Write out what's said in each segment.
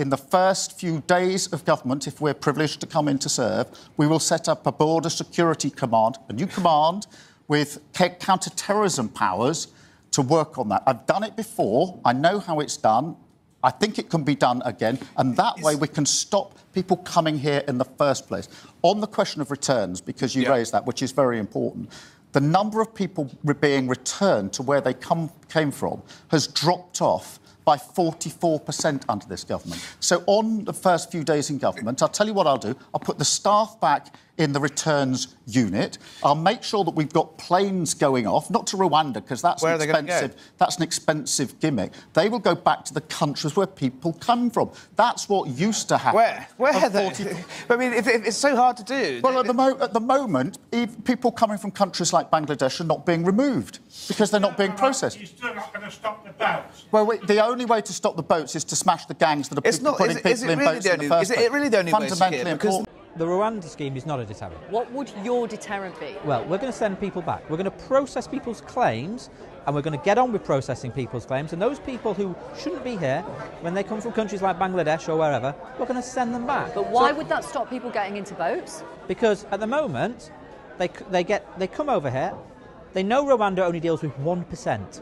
in the first few days of government, if we're privileged to come in to serve, we will set up a border security command, a new command with counter-terrorism powers to work on that. I've done it before. I know how it's done. I think it can be done again, and that way we can stop people coming here in the first place. On the question of returns, because you raised that, which is very important, the number of people being returned to where they came from has dropped off by 44% under this government. So on the first few days in government, I'll tell you what I'll do. I'll put the staff back in the returns unit. I'll make sure that we've got planes going off, not to Rwanda, because that's expensive. That's an expensive gimmick. They will go back to the countries where people come from. That's what used to happen. Where are they? I mean, it's so hard to do. Well, at the moment, people coming from countries like Bangladesh are not being removed because they're not being processed. You're still not going to stop the boats. Well, the only way to stop the boats is to smash the gangs that are putting people in boats in the first place. Is it really the only way? Fundamentally important. The Rwanda scheme is not a deterrent. What would your deterrent be? Well, we're going to send people back. We're going to process people's claims, and we're going to get on with processing people's claims. And those people who shouldn't be here, when they come from countries like Bangladesh or wherever, we're going to send them back. But why would that stop people getting into boats? Because at the moment, they come over here. They know Rwanda only deals with 1%.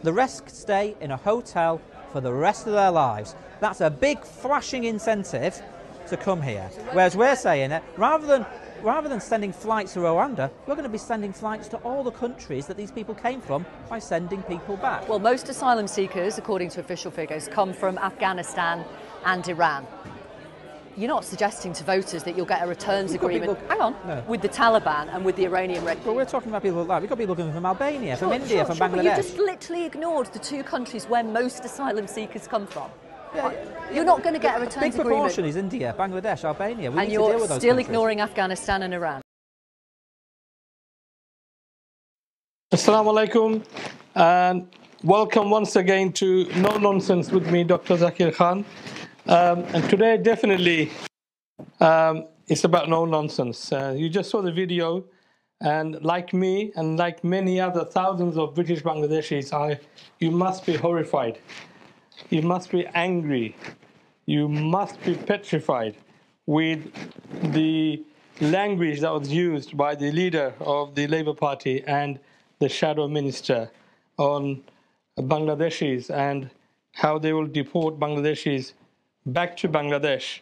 The rest stay in a hotel for the rest of their lives. That's a big flashing incentive to come here. Whereas we're saying that rather than sending flights to Rwanda, we're going to be sending flights to all the countries that these people came from by sending people back. Well, most asylum seekers, according to official figures, come from Afghanistan and Iran. You're not suggesting to voters that you'll get a returns agreement, with the Taliban and with the Iranian regime. But we're talking about people like, we've got people coming from Albania, from India, from Bangladesh. But you just literally ignored the two countries where most asylum seekers come from. You're not going to get a returns agreement. Big proportion is India, Bangladesh, Albania. We need to deal with those And you're still countries. ignoring Afghanistan and Iran. Assalamu alaikum, and welcome once again to No Nonsense with me, Dr. Zakir Khan. And today, definitely, it's about no nonsense. You just saw the video, and like me and like many other thousands of British Bangladeshis, you must be horrified. You must be angry. You must be petrified with the language that was used by the leader of the Labour Party and the shadow minister on Bangladeshis and how they will deport Bangladeshis back to Bangladesh,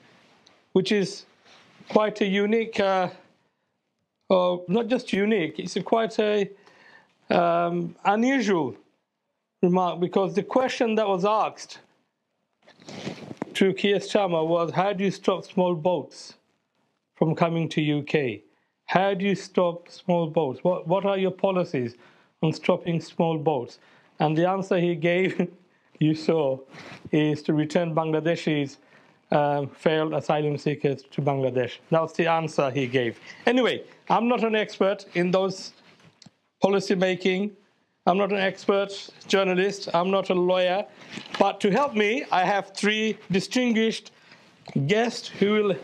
which is quite a unique, not just unique, it's quite a unusual remark, because the question that was asked to Keir Starmer was, how do you stop small boats from coming to UK? How do you stop small boats? What are your policies on stopping small boats? And the answer he gave, you saw, is to return Bangladeshis, failed asylum seekers to Bangladesh. That was the answer he gave. Anyway, I'm not an expert in those policy making. I'm not an expert journalist. I'm not a lawyer. But to help me, I have three distinguished guests who will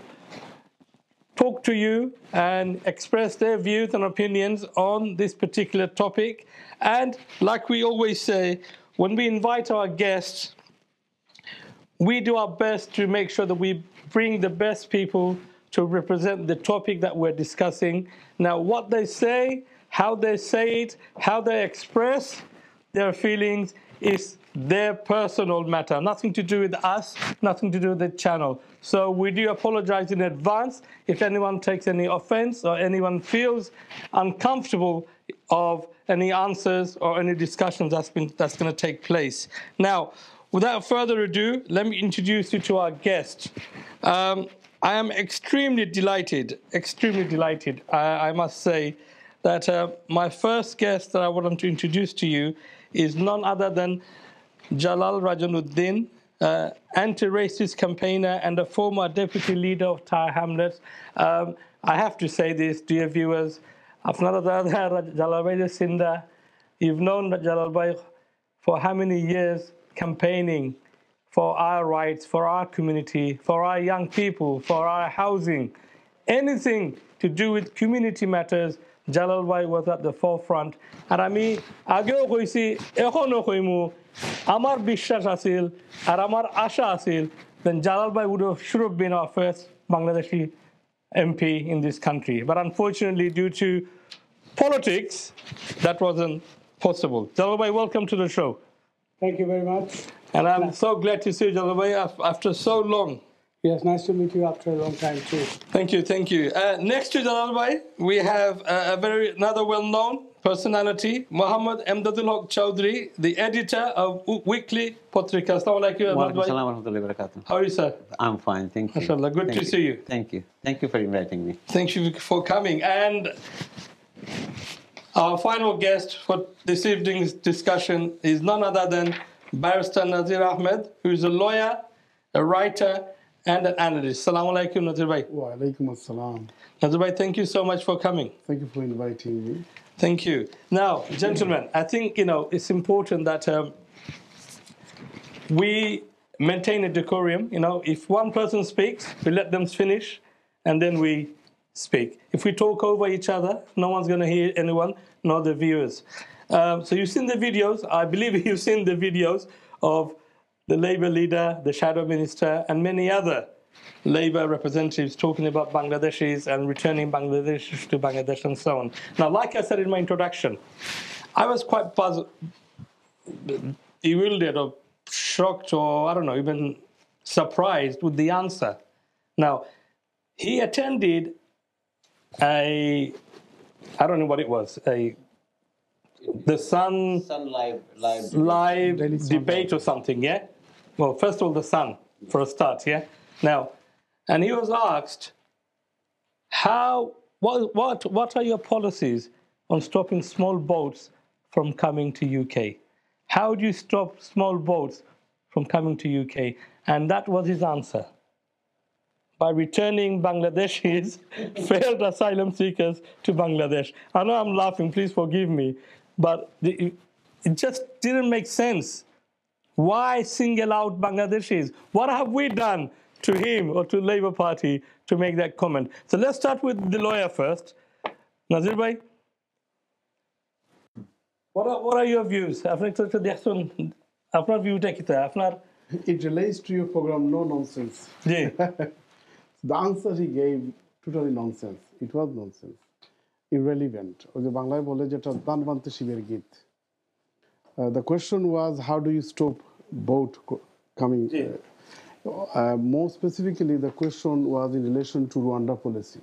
talk to you and express their views and opinions on this particular topic. And like we always say, when we invite our guests, we do our best to make sure that we bring the best people to represent the topic that we're discussing. Now, what they say, how they say it, how they express their feelings is their personal matter. Nothing to do with us, nothing to do with the channel. So we do apologize in advance if anyone takes any offense or anyone feels uncomfortable of any answers or any discussions that's going to take place. Now, without further ado, let me introduce you to our guest. I am extremely delighted, I must say, that my first guest that I want to introduce to you is none other than Jalal Rajanuddin, anti-racist campaigner and a former deputy leader of Tower Hamlets. I have to say this, dear viewers, Jalal Bhai Sinda, you've known Jalal Bhai for how many years campaigning for our rights, for our community, for our young people, for our housing, anything to do with community matters. Jalal Bhai was at the forefront. And আমি আগেও কইছি এখনো কইমু আমার বিশ্বাস আছিল আর আমার আশা আছিল then Jalal Bhai should have been our first Bangladeshi MP in this country. But unfortunately, due to politics, that wasn't possible. Jalal Bhai, welcome to the show. Thank you very much. And I'm so glad to see you, Jalal Bhai, after so long. Yes, nice to meet you after a long time too. Thank you, thank you. Next to Jalal Bhai, we have another well-known personality, Muhammad Emdadul Haq Chowdhury, the editor of Weekly Patrika. Assalamu alaikum. How are you, sir? I'm fine, thank you. Mashallah, good to see you. Thank you. Thank you for inviting me. Thank you for coming. And our final guest for this evening's discussion is none other than Barrister Nazir Ahmed, who is a lawyer, a writer, and an analyst. Assalamu alaikum, Nazir Bhai. Wa alaikum assalam. Nazir Bhai, thank you so much for coming. Thank you for inviting me. Thank you. Now, gentlemen, I think, it's important that we maintain a decorum. If one person speaks, we let them finish, and then we speak. If we talk over each other, no one's going to hear anyone, nor the viewers. So you've seen the videos. I believe you've seen the videos of the Labour leader, the shadow minister, and many other Labour representatives talking about Bangladeshis and returning Bangladeshis to Bangladesh and so on. Now, like I said in my introduction, I was quite puzzled, bewildered or shocked or, I don't know, even surprised with the answer. Now, he attended I don't know what it was, the Sun live debate or something, yeah? Well, first of all, the Sun, for a start, yeah? Now, and he was asked, what are your policies on stopping small boats from coming to UK? How do you stop small boats from coming to UK? And that was his answer. By returning Bangladeshis, failed asylum seekers to Bangladesh. I know I'm laughing, please forgive me, but it just didn't make sense. Why single out Bangladeshis? What have we done to him or to Labour Party to make that comment? So let's start with the lawyer first. Nazir Bhai, what are your views? It relates to your program, no nonsense. Yeah. The answer he gave, totally nonsense. It was nonsense. Irrelevant. The question was, how do you stop boat coming? Yeah. More specifically, the question was in relation to Rwanda policy.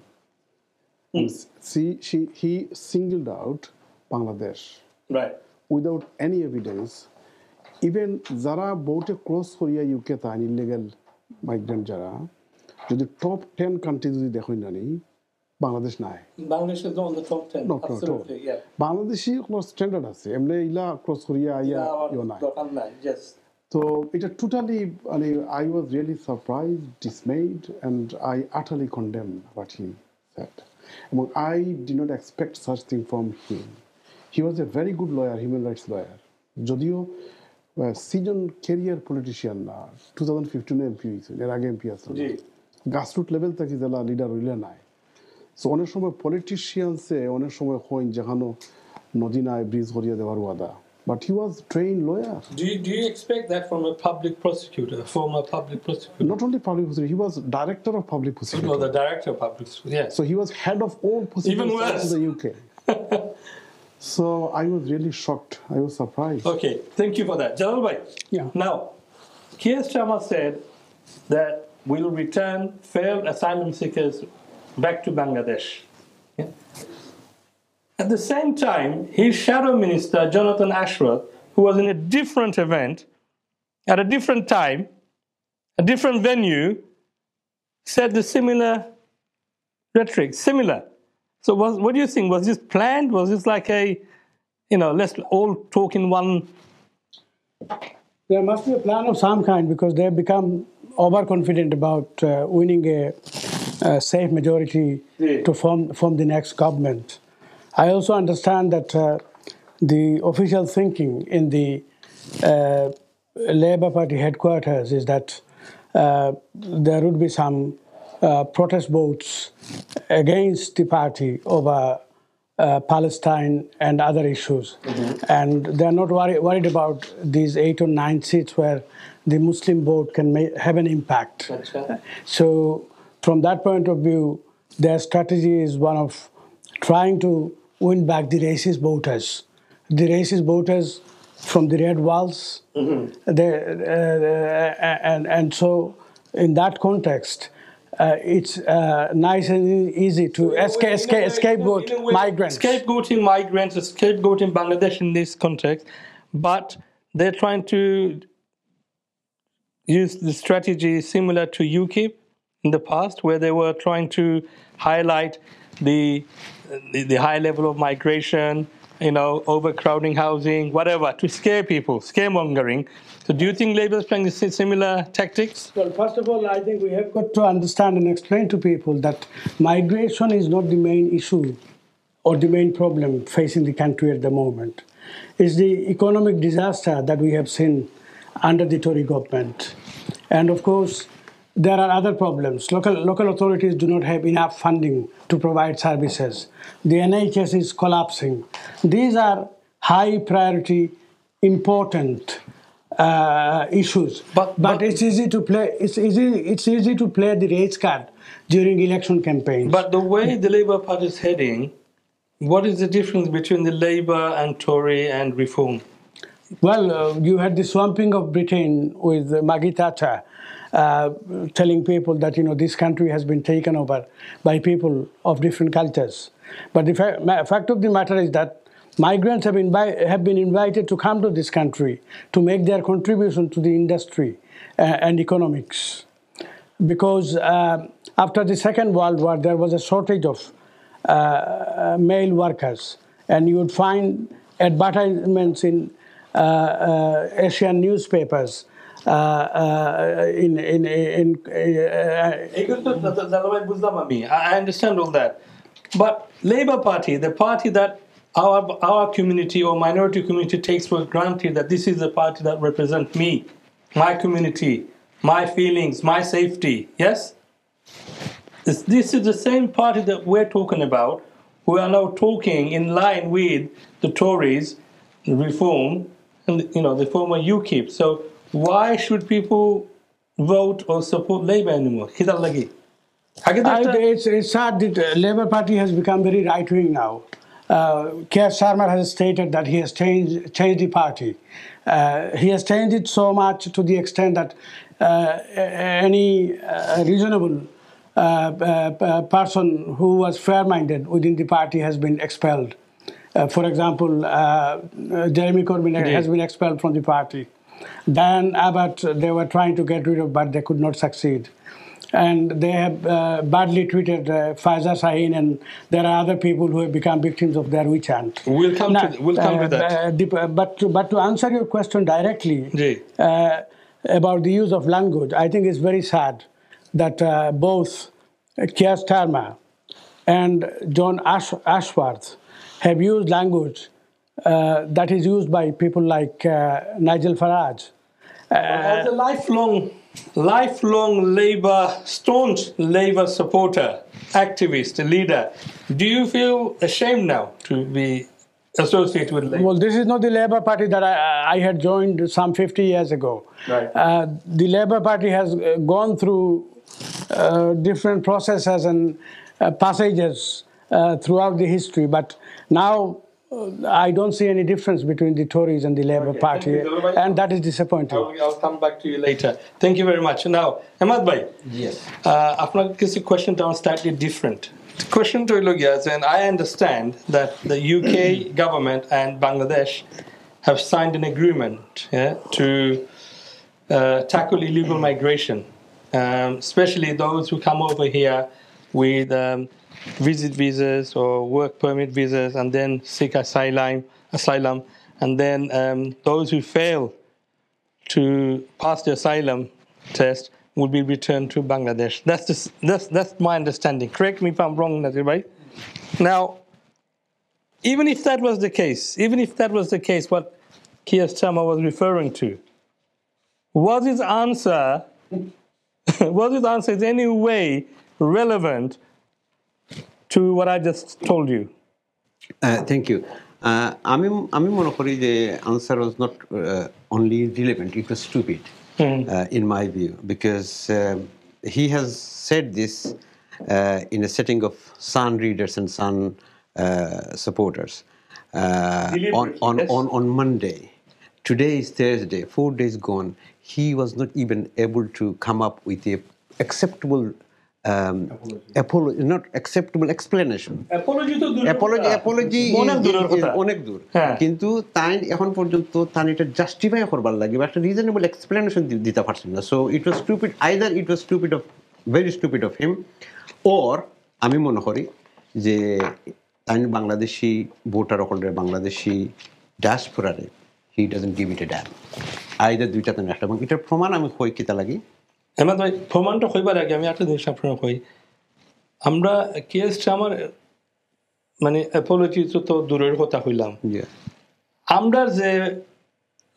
He singled out Bangladesh. Right. Without any evidence. Even Zara boat cross Korea UK tan illegal migrant Jara. To the top 10 countries Bangladesh nai. Bangladesh is not on the top 10. No, absolutely, yeah. Bangladeshi no standard ase. Emle ila cross Korea Yes. So it totally. I was really surprised, dismayed, and I utterly condemn what he said. I did not expect such thing from him. He was a very good lawyer, human rights lawyer. Jodio. Seasoned career politician 2015 MP এর আগে MP আসলে grassroots level থেকে জেলা leader হইলে নাই so অনেক সময় politicians এ অনেক সময় হইন যেখানে নদী নাই ব্রিজ করিয়ে দেওয়ার ওয়াদা but he was trained lawyer. Do you expect that from a public prosecutor, a former public prosecutor? Not only public prosecutor, he was director of public prosecutor. He was the director of public prosecutor, yes. So he was head of all prosecutors in the UK. So I was really shocked. I was surprised. Okay, thank you for that. Jalal Bhai. Yeah. Now, Keir Starmer said that we'll return failed asylum seekers back to Bangladesh. Yeah. At the same time, his shadow minister, Jonathan Ashworth, who was in a different event, at a different time, a different venue, said the similar rhetoric, similar. So what do you think? Was this planned? Was this like a, let's all talk in one? There must be a plan of some kind because they have become overconfident about winning a safe majority to form the next government. I also understand that the official thinking in the Labour Party headquarters is that there would be some protest votes against the party over Palestine and other issues. And they're not worried about these 8 or 9 seats where the Muslim vote can have an impact. So from that point of view, their strategy is one of trying to win back the racist voters. The racist voters from the red walls. And so in that context, it's nice and easy to scapegoat migrants. Scapegoating migrants, scapegoating Bangladesh in this context, but they're trying to use the strategy similar to UKIP in the past, where they were trying to highlight the high level of migration, overcrowding housing, whatever, to scare people, scaremongering. So do you think Labour is playing similar tactics? Well, first of all, I think we have got to understand and explain to people that migration is not the main issue or the main problem facing the country at the moment. It's the economic disaster that we have seen under the Tory government. And of course, there are other problems. Local authorities do not have enough funding to provide services. The NHS is collapsing. These are high priority, important issues. But it's easy to play. It's easy to play the race card during election campaigns. But the way the Labour Party is heading, what is the difference between the Labour and Tory and Reform? Well, you had the swamping of Britain with Maggie Thatcher, telling people that this country has been taken over by people of different cultures. But the fact of the matter is that migrants have been invited to come to this country to make their contribution to the industry and economics. Because after the Second World War, there was a shortage of male workers, and you would find advertisements in Asian newspapers. I understand all that, but Labour Party, the party that our community or minority community takes for granted that this is the party that represents me, my community, my feelings, my safety. Yes, this is the same party that we're talking about, who are now talking in line with the Tories, the Reform, and the former UKIP. So why should people vote or support Labour anymore? It's sad that the Labour Party has become very right-wing now. Keir Starmer has stated that he has changed the party. He has changed it so much to the extent that any reasonable person who was fair-minded within the party has been expelled. For example, Jeremy Corbyn has been expelled from the party. Dan Abbott, they were trying to get rid of, but they could not succeed. And they have badly treated Faiza Shaheen, and there are other people who have become victims of their witch hunt. We'll come to that. But to answer your question directly about the use of language, I think it's very sad that both Keir Starmer and John Ashworth have used language that is used by people like Nigel Farage. As a lifelong Labour, staunch Labour supporter, activist, leader, do you feel ashamed now to be associated with Labour? Well, this is not the Labour Party that I had joined some 50 years ago. Right. The Labour Party has gone through different processes and passages throughout the history, but now I don't see any difference between the Tories and the Labour Party, and that is disappointing. I'll come back to you later. Thank you very much. Now, Ahmad bhai. Yes. Apnar kisi question down slightly different. The question to you is, and I understand that the UK government and Bangladesh have signed an agreement to tackle illegal migration, especially those who come over here with visit visas or work permit visas and then seek asylum, and then those who fail to pass the asylum test will be returned to Bangladesh. That's my understanding. Correct me if I'm wrong, Nazir bhai. Now, even if that was the case, what Keir Starmer was referring to, was his answer in any way relevant to what I just told you? Thank you. আমি মনে করি যে answer was not only relevant, it was stupid in my view, because he has said this in a setting of Sun readers and Sun supporters on Monday. Today is Thursday, 4 days gone. He was not even able to come up with a acceptable not acceptable explanation. Apology is অনেক দূর, কিন্তু তাই এখন পর্যন্ত তার এটা justify করবার লাগে বা একটা রিজনেবল এক্সপ্লেনেশন দিতে পারছেন না। So it was stupid, either it was stupid of very stupid of him, or আমি মনে করি যে তাই বাংলাদেশি ভোটার হলে বাংলাদেশি ডায়াসপোরারে he doesn't give it a damn, either দুইটাতে একটা। এবং এটার প্রমাণ আমি কই কিতা লাগি এমন ভাই প্রমাণটা হইবার আগে আমি একটা জিনিস আপনার কই, আমরা কেস আমার মানে অ্যাপোলজি তো দূরের কথা হইলাম, আমরা যে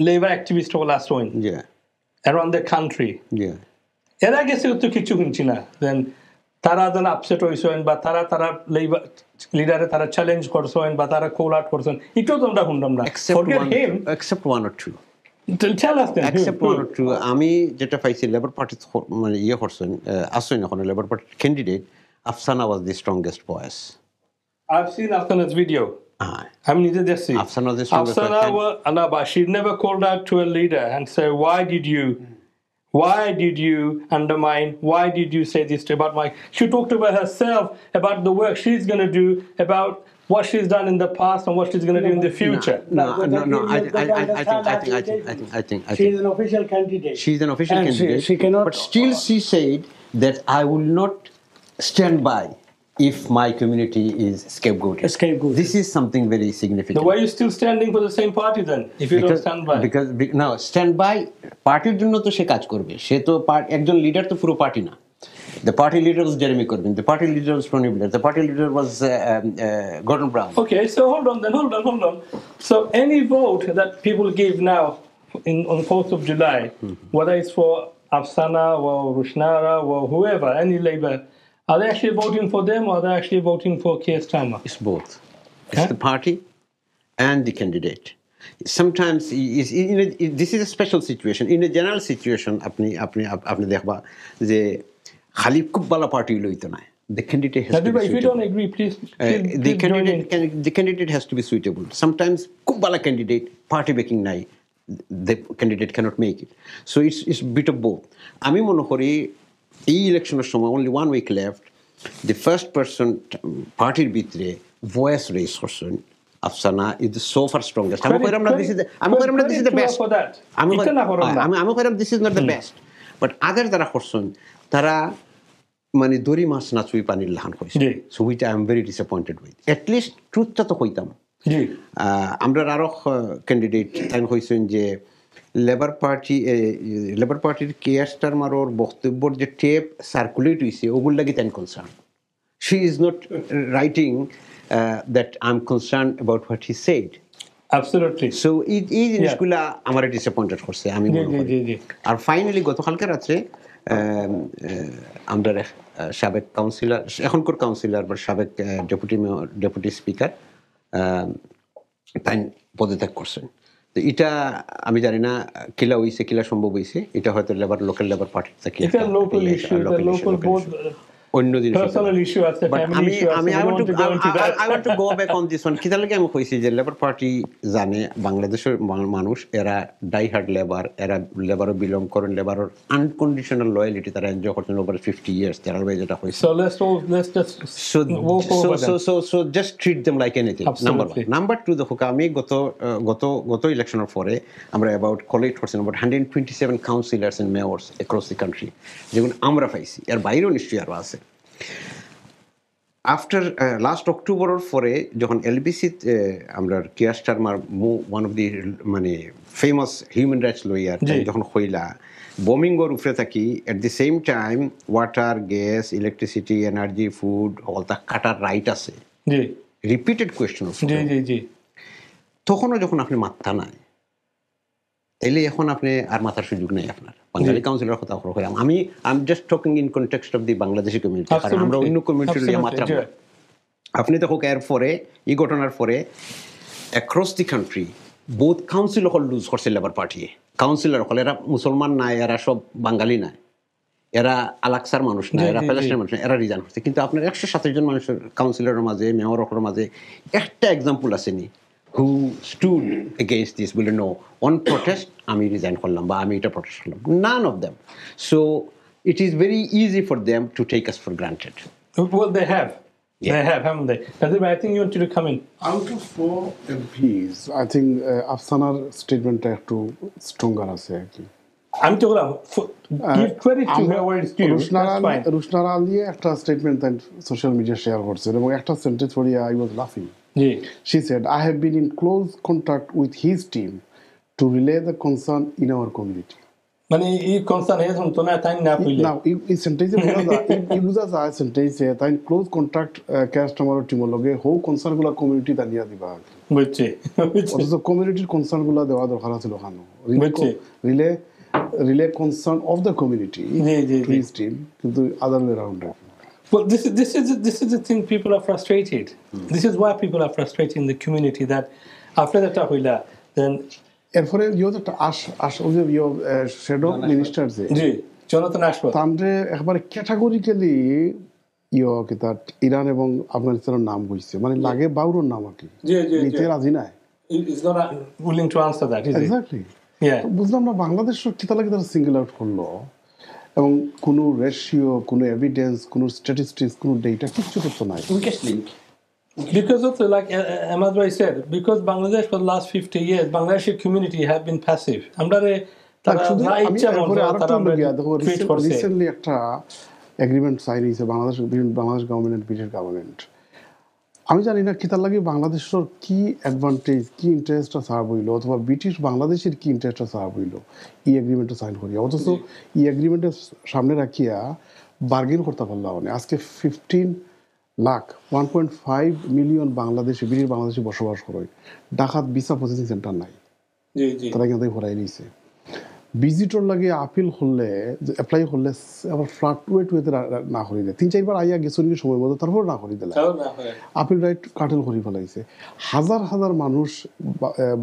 লেবার অ্যাক্টিভিস্ট হল আসইন অ্যারাউন্ড দ্য কান্ট্রি, এরা গেছে তো কিছু শুনছি না দেন তারা যেন আপসেট হয়েছেন বা তারা লেবার লিডারে তারা চ্যালেঞ্জ করছেন বা তারা কোল আউট করছেন, এটাও তো আমরা শুনলাম না। except one or two. Tell us then. Except one or two. আমি যেটা পাইছি লেবার পার্টি মানে ইয়ে করছেন আসইন এখন labour party candidate Afsana was the strongest voice. I've seen Afsana's video. I'm neither there. Afsana was the strongest voice. Afsana, but she never called out to a leader and said, why did you undermine, why did you say this about my... She talked about herself, about the work she's going to do, about what she's done in the past and what she's going to do in the future. No. I think she's an official candidate. She's an official candidate. She cannot... But still she said that I will not stand by if my community is scapegoated. This is something very significant. So why are you still standing for the same party then, if you don't stand by? Because now, stand by, partyর জন্য তো সে কাজ করবে, সে তো একজন leader তো পুরো party না। The party leader was Jeremy Corbyn, the party leader was Tony Blair, the party leader was Gordon Brown. Okay, so hold on. So any vote that people give now on 4th of July, whether it's for Afsana or Rushnara or whoever, any Labour, are they actually voting for them or are they actually voting for Keir Starmer? It's both. It's the party and the candidate. Sometimes this is a special situation. In a general situation, আপনি দেখবা যে খালি খুব ভালো party লইতো না। The candidate has to be suitable. If you don't agree, please the candidate has to be suitable. Sometimes খুব ভালো candidate, party backing নাই, the candidate cannot make it. So it's a bit of both. আমি মনে করি এই ইলেকশনের সময় only 1 week left, the first person partyর ভিতরে voice raise করছেন Afsana is the so far strongest. I'm this is the best. This is not the best. But other যারা করছেন তারা মানে দড়ি মাছ না চুই পানির লাহান কইছে। So which I am very disappointed with. At least ট্রুথটা তো কইতাম। আমরা আরো ক্যান্ডিডেট তাই কইছেন যে লেবার পার্টির কেয়ার স্টারমারর বক্তব্যের যে টেপ সার্কুলেট হইছে ওগুলো লাগি তাই concern. She is not writing that I'm concerned about what he said. Absolutely. So এই জিনিসগুলা আমার ডিসঅ্যাপয়েন্টেড করছে আমি মনে করি। আর ফাইনালি গতকালকে রাত্রে আমাদের সাবেক কাউন্সিলর, এখনকার কাউন্সিলর বা সাবেক ডেপুটি স্পিকার তাই পদত্যাগ করছেন। তো এটা আমি জানি না কিলা হইছে কিলা সম্ভব হইছে, এটা হয়তো লোকাল লেবার পার্টির থেকে অন্য জিনিস। I want to go back on this one. কিতা লাগে আমি কইছি যে লেবার পার্টি জানে বাংলাদেশের মানুষ এরা ডাই হার্ড লেবার, এরা লেবারও বিলং করেন, লেবারের আনকন্ডিশনাল লয়ালিটি তারা এনজয় করছেন ওভার 50 years, তারা যেটা হইছে। So just treat them like anything. Number 1. Number 2, দেখো আমি গত ইলেকশনের পরে আমরা about collect করছেন about 127 councillors and mayors across the country, যেগুলো আমরা পাইছি, এর বাইরেও নিশ্চয়ই আরো আছে। আফটার লাস্ট অক্টোবরের পরে যখন এলবিসি আমরা care Starmer one of the মানে ফেমাস হিউম্যান রাইটস লয়ার যখন হইলা বোমিংয়ের উপরে থাকি, at the same time water, gas, electricity, energy, food অলটা কাটার রাইট আছে, রিপিটেড কোয়েশ্চন। তখনও যখন আপনি মাথা নাই তাইলে এখন আপনি আর মাথার সুযোগ নেই আপনার। বাঙালি কাউন্সিলর কথা কইলাম আমি, I am just talking in context of the Bangladeshi community, কারণ আমরা অন্য কমিউনিটির লিয়ে মাত্রা আপনি দেখো এর পরে এই ঘটনার পরে across the country both council হল লুজ করছে লেবার পার্টি কাউন্সিলর হল এরা মুসলমান না এরা সব বাঙালি না এরা আলাকসার মানুষ না এরা প্যালেস্টাইনের মানুষ না এরা রিজাইন করছে কিন্তু আপনার 127 জন মানুষের কাউন্সিলরের মাঝে মেয়রের মাঝে একটা এক্সাম্পল আসেনি who stood against this বলে no on protest আমি রিজাইন করলাম বা আমি এটা প্রটেস্ট করলাম none of them so it is very easy for them to take us for granted well they have haven't they I think you wanted to come in out of 4 MPs I think Afsanar statement একটু stronger আছে আর কি আমি তো বললাম give credit to her where it's due Rushanara Ali একটা statement social media share করছে এবং একটা সেন্টেন্স পড়ে I was laughing she said I have been in close contact with his team to relay the concern in our community মানে এই concern হে শুনতো না তাই না কইলে না এই সেন্টেন্সে বুঝা যায় সেন্টেন্সে তাই ক্লোজ কন্টাক্ট কাস্টমার টিমের লগে হো কনসার্নগুলো কমিউনিটি দাঁড়িয়ে দিবা বুঝছে অথচ কমিউনিটির কনসার্নগুলো দেওয়া দরকার আছে ওখানে relay concern of the community please team কিন্তু other way around well this is the thing people are frustrated this is why people are frustrated in the community that after that হইলা then এরপরে একটা shadow minister জি জনতা নাশপাত তামরে একবারে categorically Iran এবং আফগানিস্তানের নাম কইছে মানে লাগে বাউরোর নাম আর কি নিতে রাজি নাই is not willing to answer that is exactly বুঝলাম না বাংলাদেশ কিতা লাগে তারা সিঙ্গেল আউট করলো এবং কোনো রেশিও কোনো এভিডেন্স কোনো স্ট্যাটিস্টিক্স কোনো ডেটা কিছু তো নাই because of the, like Ahmad Bhai said because Bangladesh for the last 50 years Bangladeshi community have been passive আমরা রিসেন্টলি একটা এগ্রিমেন্ট সাইন হয়েছে বাংলাদেশ গভর্নমেন্ট ব্রিটিশ গভর্নমেন্ট আমি জানি না কিতার লাগে বাংলাদেশের কি অ্যাডভান্টেজ কি ইন্টারেস্টটা সার্ভ হইলো অথবা ব্রিটিশ বাংলাদেশের কি ইন্টারেস্টটা সার্ভ হইলো এই এগ্রিমেন্টটা সাইন করিয়া অথচ এই এগ্রিমেন্টের সামনে রাখিয়া বার্গেন করতে পারলাম মানে আজকে 1.5 মিলিয়ন বাংলাদেশি ব্রিটিশ বাংলাদেশি বসবাস করে ঢাকাত ভিসা প্রসেসিং সেন্টার নাই তারা কিন্তু ঘোরাই নিছে ভিজিটর লাগে আপিল করলে অ্যাপ্লাই করলে আবার ফ্লাকচুয়েট হইতে না করি দেয় 3-4 বার আইয়া গেছে সময় মতো তারপর না করি দিলে আপিল রাইট কাটেল করি ফেলাইছে হাজার হাজার মানুষ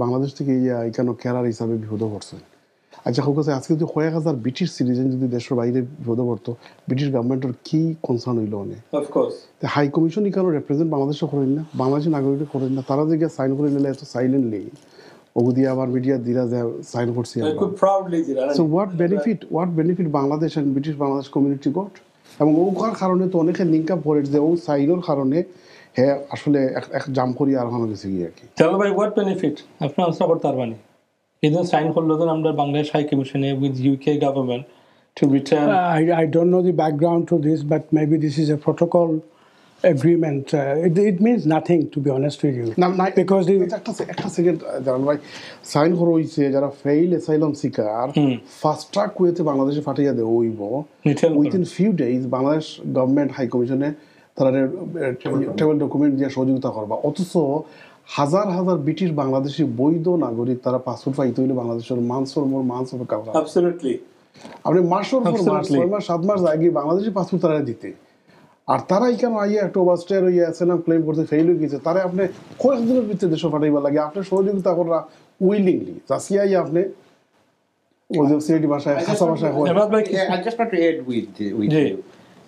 বাংলাদেশ থেকে ইয়া এখানে কেরার হিসাবে বিপদ করছে আচ্ছা হোক আজকে যদি 1,000 ব্রিটিশ সিটিজেন যদি দেশের বাইরে বিপদ পড়তো ব্রিটিশ গভর্নমেন্টের কি কনসার্ন হইল অনেক হাই কমিশন এখানে রিপ্রেজেন্ট বাংলাদেশে করেন না বাংলাদেশি নাগরিক করেন না তারা যে সাইন করে নিলে এত সাইলেন্টলি ওগুদি আবার মিডিয়া দিরা যে সাইন করছে so what benefit Bangladesh and British Bangladesh community got এবং ওখার কারণে তো অনেকে লিঙ্ক আপ করে যে ও সাইনের কারণে হ্যাঁ আসলে এক জাম করি আর ওখানে গেছে গিয়ে আর কি চলো ভাই হোয়াট বেনিফিট আপনি আনসার করতে পারবেন Even sign holder under Bangladesh High Commission with UK government to return. I don't know the background to this, but maybe this is a protocol agreement. It means nothing, to be honest with you. Because একটা second জানাল ভাই sign করা হইছে যারা fail asylum seeker fast track ওয়েতে বাংলাদেশে পাঠিয়ে দেওয়া হইব within few days Bangladesh government high কমিশনে তারা ট্রাভেল ডকুমেন্ট দিয়ে সহযোগিতা করবা অথচ হাজার হাজার ব্রিটিশ বাংলাদেশি বৈধ নাগরিক তারা পাসপোর্ট পাইতে হইলে বাংলাদেশের মান্থস অফ কাভার অ্যাবসলিউটলি আপনি মাসের পর মাস 6 মাস 7 মাস আগে বাংলাদেশি পাসপোর্ট তারা দিতে আর তারা এখানে আইয়া একটা ওভারস্টেয়ার হইয়া অ্যাসাইলাম ক্লেম করতে ফেল হয়ে গেছে তারা আপনি কয়েকদিনের ভিতরে দেশে পাঠাইবা লাগে আপনি সহযোগিতা করা উইলিংলি চাষিয়াই আপনি ওই যে সিআইডি ভাষায় খাসা ভাষায় I just want to add with you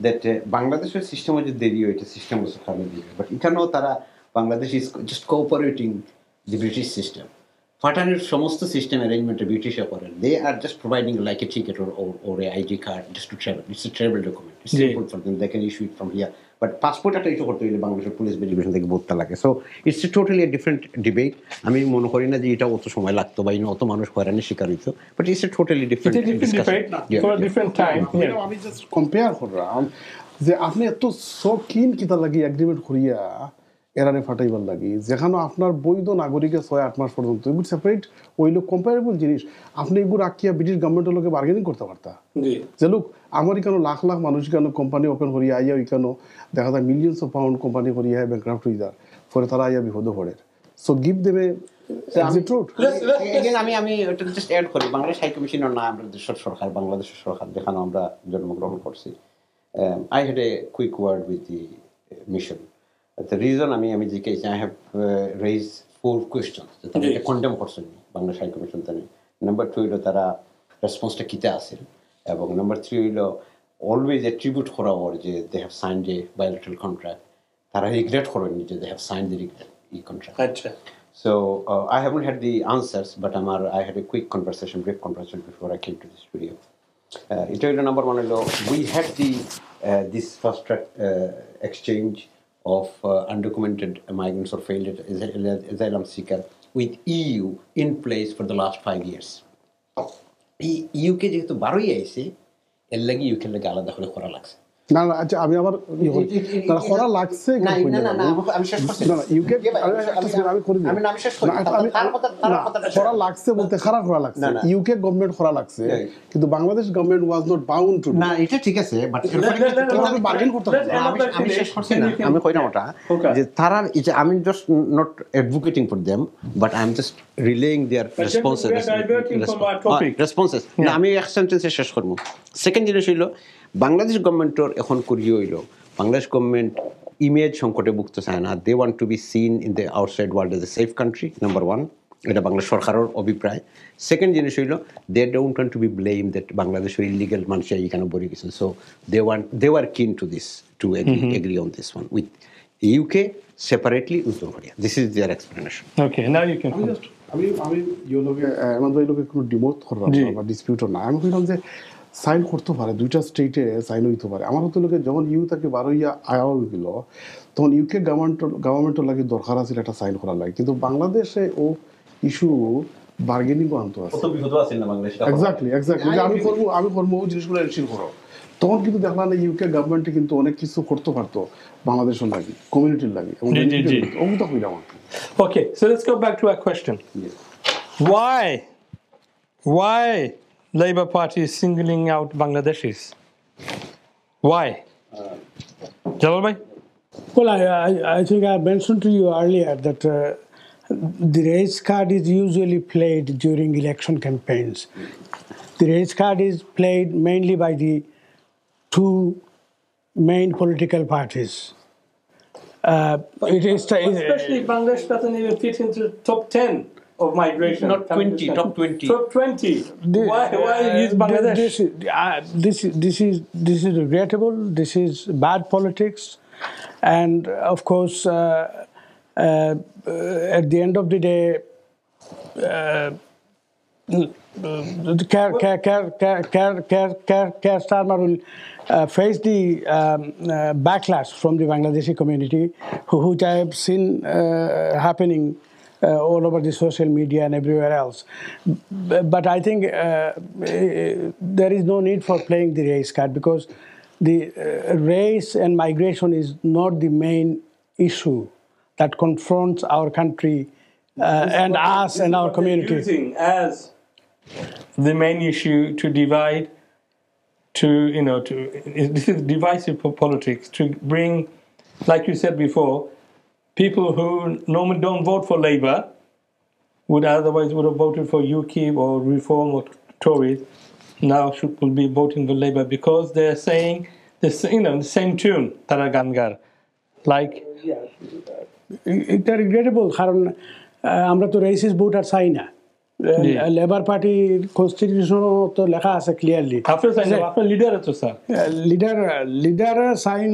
that বাংলাদেশের সিস্টেম যে দেরি হইছে সিস্টেম হচ্ছে খারাপ দিকে বাট এখানেও তারা Bangladesh is just cooperating the British system. Patanir সমস্ত system arrangement British করেন. They are just providing like a ticket or a ID card just to travel. It's a travel document. It's simple for them. They can issue it from here. But passport একটা issue করতে হলে বাংলাদেশের police verification থেকে ভোটটা লাগে. So it's a totally a different debate. আমি মনে করি না যে এটা অত সময় লাগতো বা অত মানুষ হয়রানির শিকার হইতো. But it's a totally different debate for a different time. আমি জাস্ট কম্পেয়ার করলাম যে আপনি এত শৌখিন কিতা লাগি এগ্রিমেন্ট করিয়া এরারে ফাটাইবার লাগি যেখানে আপনার বৈধ নাগরিকের 6-8 মাস পর্যন্ত এগুলো সেপারেট ওইলো কম্পারেবল জিনিস আপনি এগুলো রাখিয়া ব্রিটিশ গভর্নমেন্টের লোকে বার্গেনিং করতে পারতা যে লোক আমার এখানে লাখ লাখ মানুষ কেন কোম্পানি ওপেন করিয়া আইয়া ওইখানে দেখা যায় মিলিয়নস অফ পাউন্ড কোম্পানি করিয়া ব্যাংক্রাফট হয়ে যায় পরে তারা আইয়া বিপদে পড়ে সো গিভ দেবে আমি এটা জাস্ট অ্যাড করি বাংলাদেশ হাই কমিশনের না আমরা দেশের সরকার বাংলাদেশের সরকার যেখানে আমরা জন্মগ্রহণ করছি I had a quick word with the mission The reason I have raised 4 questions. The condemn person, Bangladesh High Commission. Number 2, response to kita asil. Number 3, always attribute they have signed a bilateral contract. Tara regret they have signed the contract. So I haven't had the answers, but I had a brief conversation before I came to the studio. Number 1, we had this first track exchange of undocumented migrants or failed asylum seeker with EU in place for the last 5 years. UK যেহেতু 12ই আইছে এর লাগি UK লাগে আলাদা করে করা লাগছে না আচ্ছা আমি আবার করা লাগছে না আমি শেষ করছি না UK আমি করে দিই আমি শেষ করি করা লাগছে বলতে খারাপ করা লাগছে UK গভর্নমেন্ট করা লাগছে কিন্তু Bangladesh government was not bound to না এটা ঠিক আছে বাট আমি বার্গেন করতে হবে আমি শেষ করছি না আমি কইনা ওটা যে তারা আমি just not advocating for them but I am just relaying their responses না আমি এক সেন্টেন্সে শেষ করব সেকেন্ড জিনিস হইলো বাংলাদেশ গভর্নমেন্টর এখন করিও হইলো বাংলাদেশ গভর্নমেন্ট ইমেজ সংকটে ভুগতে চায় না they want to be seen in the outside world as a safe country number 1 এটা বাংলাদেশ সরকারের অভিপ্রায় সেকেন্ড জিনিস হইলো they don't want to be blame that বাংলাদেশের ইলিগাল মানুষ এখানে বড়ি গেছেন so they were keen to this to agree on this one with UK separately with North Korea. This is their explanation. Okay, now you can. আমি ইউলোকে আমাদের লোকে কোনো ডিমোট করলাম না বা ডিসপিউটও না আমি কইলাম যে সাইন করতে পারে দুইটা স্টেটে সাইন হইতে পারে আমার হতো লোকে যখন ইউ তাকে 12 আয়া গেল তখন UK গভর্নমেন্টের লাগে দরকার আছে একটা সাইন করা লাগে কিন্তু বাংলাদেশে ও ইস্যু বার্গেনিং আনতে আছে কত বিপদ আছে না বাংলাদেশে এক্স্যাক্টলি আমি করব ওই জিনিসগুলো এনশিওর করো তখন কিন্তু দেখলাম না UK গভর্নমেন্টে কিন্তু অনেক কিছু করতে পারতো বাংলাদেশের লাগে কমিউনিটির লাগে ওগুলো কইলাম Okay, so let's go back to our question. Yes. Why Labour Party is singling out Bangladeshis? Why? Jalal bhai? Well, I think I mentioned to you earlier that the race card is usually played during election campaigns. The race card is played mainly by the 2 main political parties. Especially Bangladesh doesn't even fit into the top 10 of migration. Not 20, top 20. Top 20. Why use Bangladesh? This is regrettable. This is bad politics, and of course, at the end of the day, Keir Starmer will face the backlash from the Bangladeshi community, which I have seen happening all over the social media and everywhere else. But I think there is no need for playing the race card because the race and migration is not the main issue that confronts our country and us and our community. Using as the main issue to divide, this is divisive politics, to bring, like you said before, people who normally don't vote for Labour would have voted for UKIP or Reform or Tories, now will be voting for Labour because they're saying the same tune, Taragangar, like. It's regrettable, কারণ আমরা তো racist voter চাই না labour party constitution তো লেখা আছে clearly আপনার leader আছে স্যার লিডার সাইন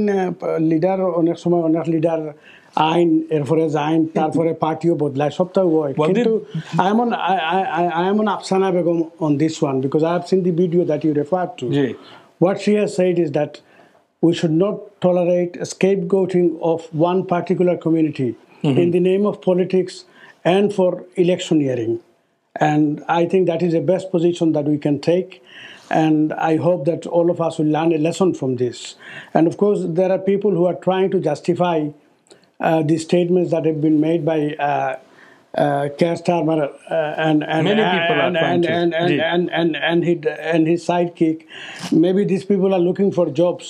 লিডার অনেক সময় অনেক লিডার আইন এরপরে আইন তারপরে পার্টিও বদলায় সবটাই হয় কিন্তু I am on Afsana Begum on this one because I have seen the video that you referred to. What she has said is that we should not tolerate scapegoating of one particular community in the name of politics and for electioneering. And I think that is the best position that we can take. And I hope that all of us will learn a lesson from this. And of course, there are people who are trying to justify the statements that have been made by Keir Starmer and his sidekick. Maybe these people are looking for jobs,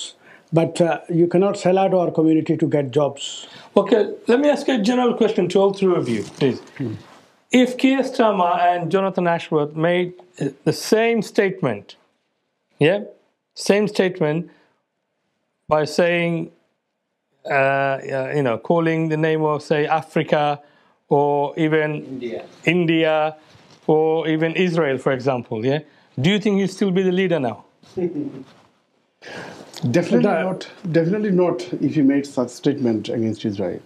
but you cannot sell out our community to get jobs. Okay, let me ask a general question to all 3 of you, please. If Keir Starmer and Jonathan Ashworth made the same statement by saying calling the name of, say, Africa or even India or even Israel, for example, yeah? Do you think he'll still be the leader now? Definitely not if he made such statement against Israel.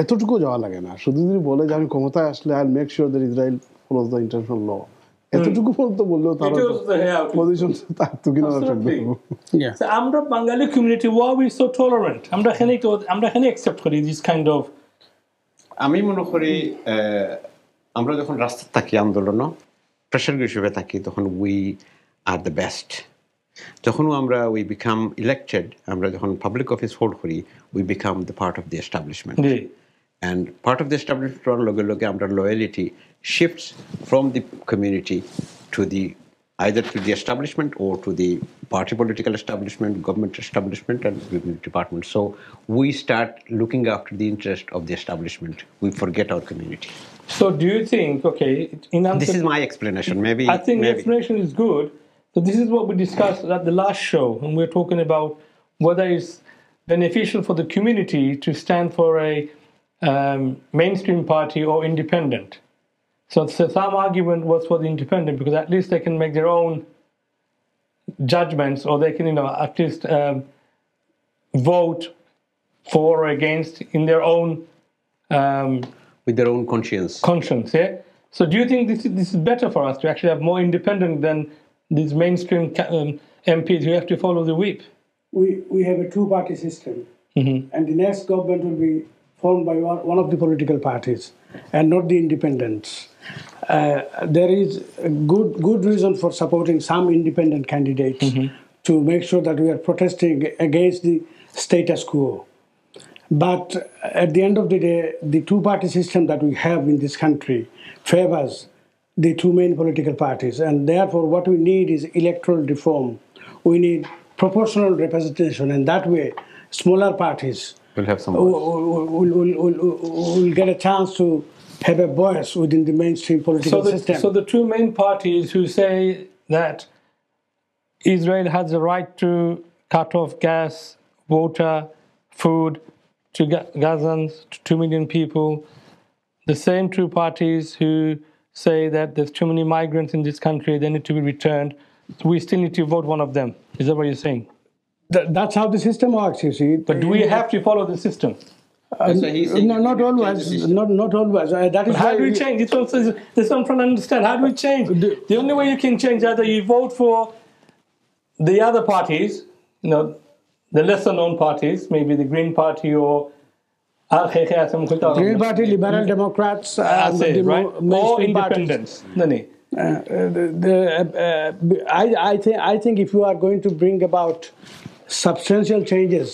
এতটুকু যাওয়া লাগে না, শুধু যদি বলে যে আমি ক্ষমতায় আসলে I'll make sure that Israel follows the international law. এতটুকু বলতে বললেও তার পজিশন তার তো কিনা So আমরা বাঙালি community, why are we so tolerant? আমরা এখানে accept করি this kind of. আমি মনে করি আমরা যখন রাস্তায় থাকি আন্দোলন প্রেশার হিসেবে থাকি তখন we are the best. যখন আমরা we become elected, আমরা যখন public office hold করি, we become the part of the establishment. And part of the establishment লগে লগে আমরা loyalty shifts from the community to the either to the establishment or to the party political establishment, government establishment, and revenue department. So we start looking after the interest of the establishment. We forget our community. So do you think, okay, this is my explanation. Maybe I think the explanation is good. So this is what we discussed at the last show, and we're talking about whether it's beneficial for the community to stand for a mainstream party or independent. So some argument was for the independent because at least they can make their own judgments, or they can, at least vote for or against in their own with their own conscience. Yeah. So do you think this is better for us to actually have more independent than these mainstream MPs who have to follow the whip? We have a two-party system, and the next government will be formed by one of the political parties and not the independents. There is a good reason for supporting some independent candidates to make sure that we are protesting against the status quo. But at the end of the day, the two-party system that we have in this country favors the two main political parties, and therefore what we need is electoral reform. We need proportional representation, and that way smaller parties will have some will get a chance to have a voice within the mainstream political system. So the two main parties who say that Israel has the right to cut off gas, water, food to Gazans, to 2 million people, the same two parties who say that there's too many migrants in this country, they need to be returned, we still need to vote one of them. Is that what you're saying? That's how the system works, you see. But do we have to follow the system? No, not always. Not always. That is how do we change? This one I'm trying to understand. How do we change? The only way you can change either you vote for the other parties, the lesser known parties, maybe the Green Party or Green Party, Liberal Democrats, or independents. I think if you are going to bring about substantial changes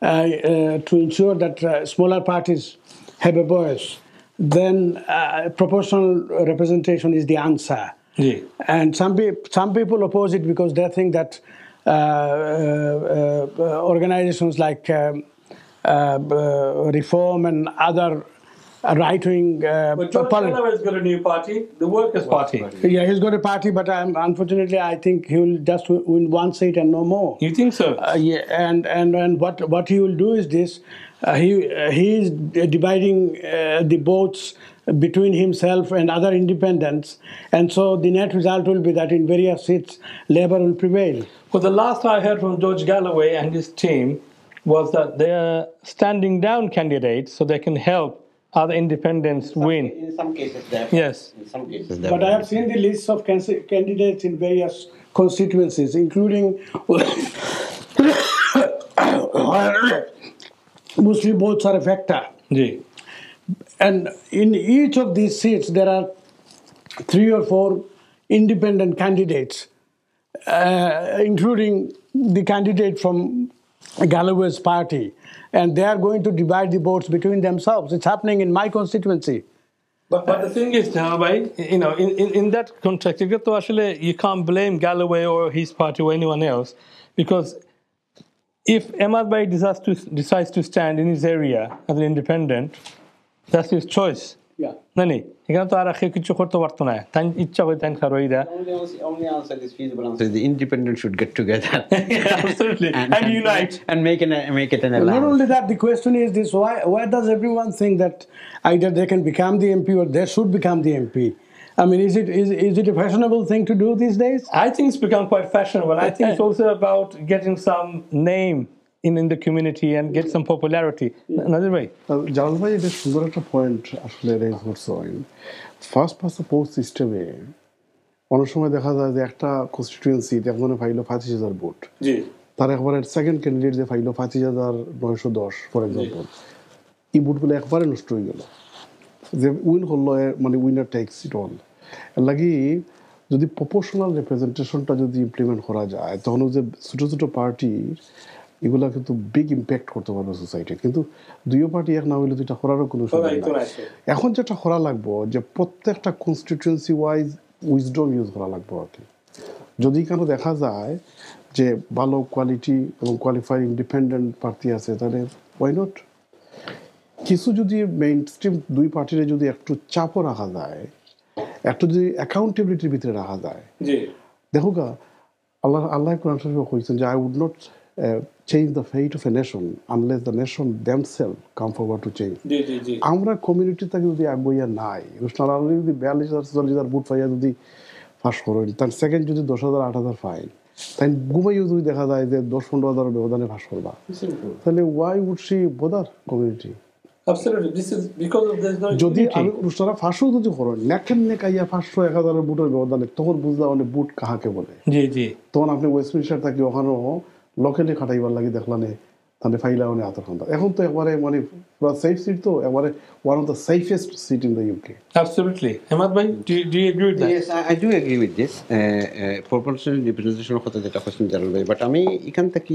to ensure that smaller parties have a voice, then proportional representation is the answer. Yeah. And some people oppose it because they think that organizations like Reform and other right-wing... But George Galloway has got a new party, the Workers' Party. Yeah, he's got a party, but unfortunately I think he will just win one seat and no more. You think so? Yeah, and what he will do is this. He is dividing the votes between himself and other independents, and so the net result will be that in various seats Labour will prevail. Well, the last I heard from George Galloway and his team was that they are standing down candidates so they can help other independents win. In some cases, yes. In some cases, but I have seen the lists of candidates in various constituencies, including Muslim votes are a factor. Yeah. And in each of these seats, there are 3 or 4 independent candidates, including the candidate from Galloway's party. And they are going to divide the votes between themselves. It's happening in my constituency. But the thing is, in that context, you can't blame Galloway or his party or anyone else, because if Ahmad decides to stand in his area as an independent, that's his choice. না নি এখানে তো আর কিছু করতে পারতো না তাই ইচ্ছা হয় তাই খারোইরা only answer is feasible answer is the independent should get together absolutely and unite and make it an alliance. Not only that, the question is this: why does everyone think that either they can become the MP or they should become the MP? I mean, is it a fashionable thing to do these days? I think it's become quite fashionable. I think it's also about getting some name in the community and get some popularity. Another way. Jalal ভাই এটা সুন্দর একটা point আসলে raise করছেন first pass the post সিস্টেমে অনেক সময় দেখা যায় যে একটা কনস্টিটিউয়েন্সি একজনে ফাইলো 25,000 ভোট জি তার একবারে সেকেন্ড ক্যান্ডিডেট যে ফাইলো 25,910 ফর এক্সাম্পল এই ভোটগুলো একবারে নষ্ট হয়ে গেল যে উইন হলো মানে উইনার টেক্স ইট অল এর লাগি যদি প্রপোর্শনাল রিপ্রেজেন্টেশনটা যদি ইমপ্লিমেন্ট করা যায় তখন যে ছোটো ছোটো পার্টির এগুলা কিন্তু বিগ ইম্প্যাক্ট করতে পারবে সোসাইটি কিন্তু দুইও পার্টি এক না হইলে দুইটা করারও কোনো সুযোগ নেই এখন যেটা করা লাগবো যে প্রত্যেকটা কনস্টিটিউয়েন্সি ওয়াইজ উইজডম ইউজ করা লাগবে আর কি যদি কেন দেখা যায় যে ভালো কোয়ালিটি এবং কোয়ালিফাইড ইন্ডিপেন্ডেন্ট প্রার্থী আছে তাহলে ওয়াই নট কিছু যদি মেইন স্ট্রিম দুই পার্টিরে যদি একটু চাপও রাখা যায় একটু যদি অ্যাকাউন্টেবিলিটির ভিতরে রাখা যায় দেখো গা আল্লাহ কোরআন শরীফে কইছেন যে I would not change the fate of a nation unless the nation themselves come forward to change. আমরা কমিউনিটি থেকে যদি আগুইয়া নাই রুশনাল আলী যদি 42,000-44,000 ভোট পাইয়া যদি পাস করেন তার সেকেন্ড যদি 10,000 8,000 ফাইন তাই ঘুমাইও যদি দেখা যায় যে 10-15,000 ব্যবধানে পাস করবা তাহলে why would she bother community? Absolutely, this is because of there's no যদি আমি রুশনাল ফাঁসও যদি করেন নেকেন নেকাইয়া 500-1,000 ভোটের ব্যবধানে তখন বুঝলা মানে ভোট কাহাকে বলে জি তখন আপনি ওয়েস্টমিনস্টার থাকি ওখানেও লোকালি খাটাইবার লাগি দেখলানে তাহলে ফাইলা মানে আতর খান্তা এখন তো একবারে মানে পুরো সেফ সিট তো একবারে one of the safest seat in the UK Absolutely. Ahmad bhai, do you agree with that? Yes, I do agree with this. Proportional representation কথা যেটা কোশ্চেন জানাল ভাই বাট আমি এখান থেকে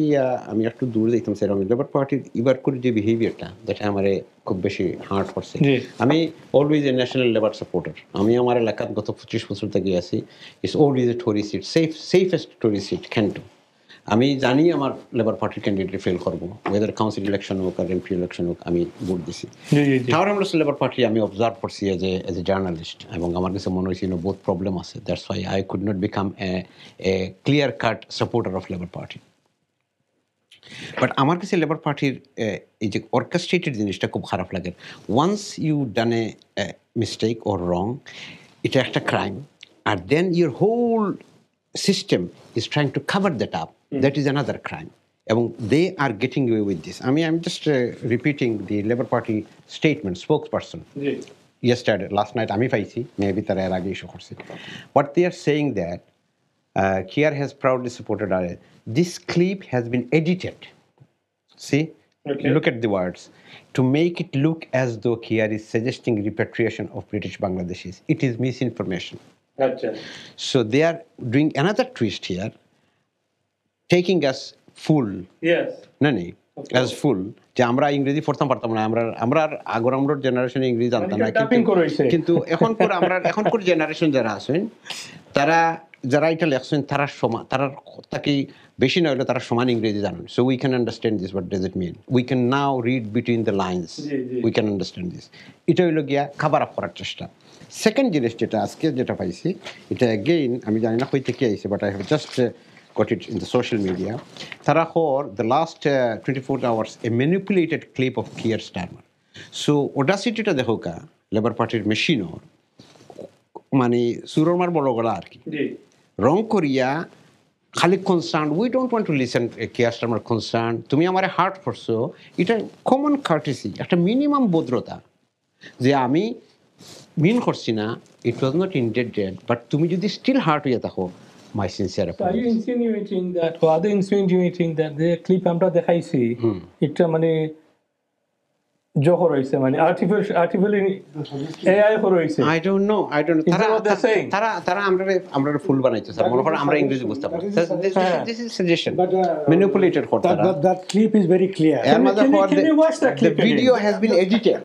আমি একটু দূরে যাইতাম সেরকম লেবার পার্টির এবার করে যে বিহেভিয়ারটা যেটা আমারে খুব বেশি হার্ট করছে আমি always a national Labour supporter আমি আমার এলাকার গত 25 বছর থেকে আছি it's always a Tory seat safest Tory seat ক্যান্টো আমি জানি আমার লেবার পার্টির ক্যান্ডিডেট ফেল করবো ওয়েদার কাউন্সিল ইলেকশন হোক আর এমপি ইলেকশন হোক আমি ভোট দিছি তাহলে আমরা লেবার পার্টি আমি অবজার্ভ করছি এজ এ জার্নালিস্ট এবং আমার কাছে মনে হয়েছিল বহুত প্রবলেম আছে that's why I could not become a clear cut supporter of labour party but আমার কাছে লেবার পার্টির এই যে অর্কেস্ট্রেটেড জিনিসটা খুব খারাপ লাগে once you done a mistake or wrong এটা একটা ক্রাইম আর then your whole system is trying to cover that up. That is another crime. And they are getting away with this. I mean, I'm just repeating the Labour Party statement, spokesperson. Yesterday, last night, Ami Faisi, maybe Tara Ragi Shokhorsi. What they are saying that Keir has proudly supported this clip has been edited. See? Okay. Look at the words. To make it look as though Keir is suggesting repatriation of British Bangladeshis. It is misinformation. Gotcha. So they are doing another twist here, taking us full. Yes. Nani, as full. যে আমরা ইংরেজি পড়তাম পারতাম না আমরা আগর আমরার জেনারেশনে ইংরেজি জানতাম না কিন্তু এখন করে জেনারেশন যারা আছেন তারা যারা এটা লেখছেন তারা তাকে বেশি না হলে তারা সমান ইংরেজি জানেন so we can understand this what does it mean we can now read between the lines we can understand this এটা হইল গিয়া খাবার আপ করার চেষ্টা সেকেন্ড জিনিস যেটা আজকে যেটা পাইছি এটা এগেইন আমি জানি না কই থেকে আইছে but I have just got it in the social media. Tarahor, the last 24 hours, a manipulated clip of Keir Starmer. So, audacity to the hoka, Labour Party machine or money, Suromar Bologola arki. Wrong Korea, Khalik concerned, we don't want to listen to Keir Starmer concerned. To me, amare heart for so, it's a common courtesy, at a minimum bodrota. The army, mean Horsina, it was not indebted, but to me, you still heart with the hope. My sincere apologies. Are you insinuating that, or are they insinuating that the clip আমরা দেখাইছি এটা মানে জোহর হইছে মানে artificial AI হইছে I don't know তারা আমরা ফুল বানাইছে স্যার মনে করেন আমরা ইংরেজি বুঝতে পারি this is suggestion manipulated that clip is very clear. Can you watch that clip? The video has been edited.